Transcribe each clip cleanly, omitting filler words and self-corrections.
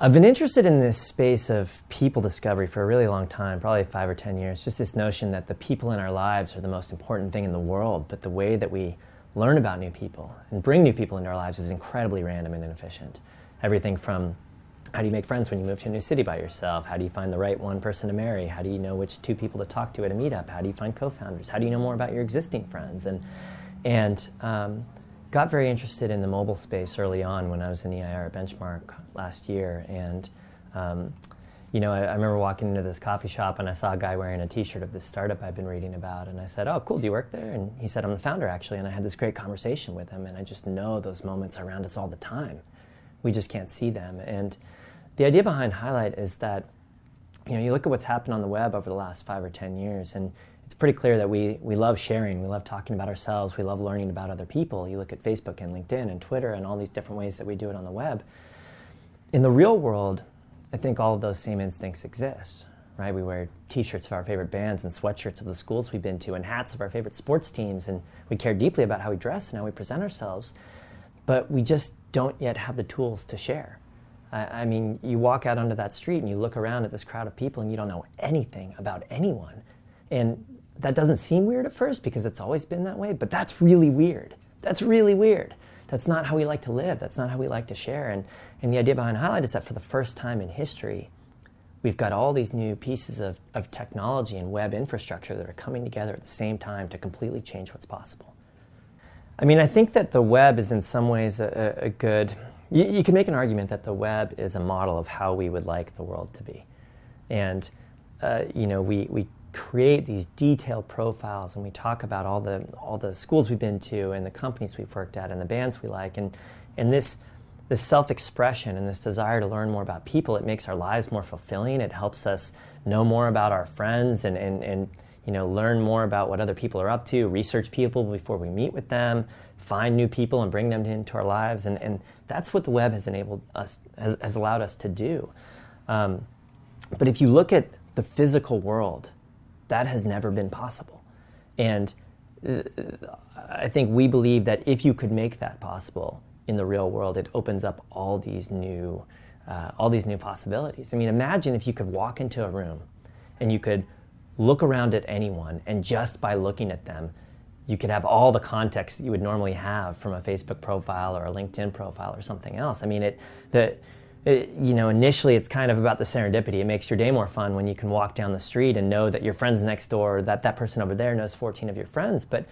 I've been interested in this space of people discovery for a really long time, probably 5 or 10 years. Just this notion that the people in our lives are the most important thing in the world, but the way that we learn about new people and bring new people into our lives is incredibly random and inefficient. Everything from how do you make friends when you move to a new city by yourself? How do you find the right one person to marry? How do you know which 2 people to talk to at a meetup? How do you find co-founders? How do you know more about your existing friends? And got very interested in the mobile space early on when I was in EIR at Benchmark last year. And you know, I remember walking into this coffee shop and I saw a guy wearing a t-shirt of this startup I'd been reading about. And I said, oh, cool, do you work there? And he said, I'm the founder, actually. And I had this great conversation with him. And I just know those moments around us all the time. We just can't see them. And the idea behind Highlight is that, you know, you look at what's happened on the web over the last 5 or 10 years, and it's pretty clear that we love sharing, we love talking about ourselves, we love learning about other people. You look at Facebook and LinkedIn and Twitter and all these different ways that we do it on the web. In the real world, I think all of those same instincts exist, right? We wear t-shirts of our favorite bands and sweatshirts of the schools we've been to and hats of our favorite sports teams, and we care deeply about how we dress and how we present ourselves, but we just don't yet have the tools to share. I mean, you walk out onto that street and you look around at this crowd of people and you don't know anything about anyone. And that doesn't seem weird at first because it's always been that way, but that's really weird. That's really weird. That's not how we like to live. That's not how we like to share. And the idea behind Highlight is that for the first time in history, we've got all these new pieces of technology and web infrastructure that are coming together at the same time to completely change what's possible. I mean, I think that the web is in some ways a good... You can make an argument that the web is a model of how we would like the world to be. And, you know, we create these detailed profiles and we talk about all the schools we've been to and the companies we've worked at and the bands we like. And this self-expression and this desire to learn more about people, it makes our lives more fulfilling. It helps us know more about our friends and you know, learn more about what other people are up to, research people before we meet with them, find new people and bring them into our lives. And that's what the web has enabled us, has allowed us to do. But if you look at the physical world, that has never been possible. And I think we believe that if you could make that possible in the real world, it opens up all these new possibilities. I mean, imagine if you could walk into a room and you could look around at anyone, and just by looking at them, you could have all the context that you would normally have from a Facebook profile or a LinkedIn profile or something else. I mean, you know, initially it's kind of about the serendipity. It makes your day more fun when you can walk down the street and know that your friend's next door, or that person over there knows 14 of your friends. But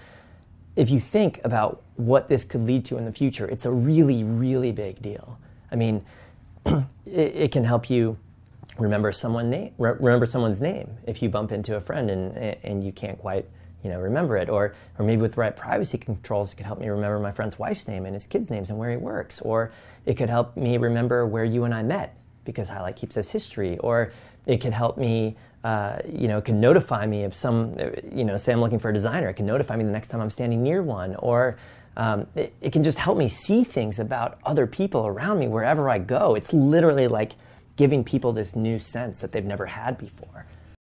if you think about what this could lead to in the future, it's a really, really big deal. I mean, it can help you remember someone's name if you bump into a friend and you can't quite, you know, remember it. Or maybe with the right privacy controls, it could help me remember my friend's wife's name and his kids' names and where he works. Or it could help me remember where you and I met because Highlight keeps us history. Or it could help me, you know, it can notify me of some, you know, say I'm looking for a designer, it can notify me the next time I'm standing near one. Or it can just help me see things about other people around me wherever I go. It's literally like giving people this new sense that they've never had before.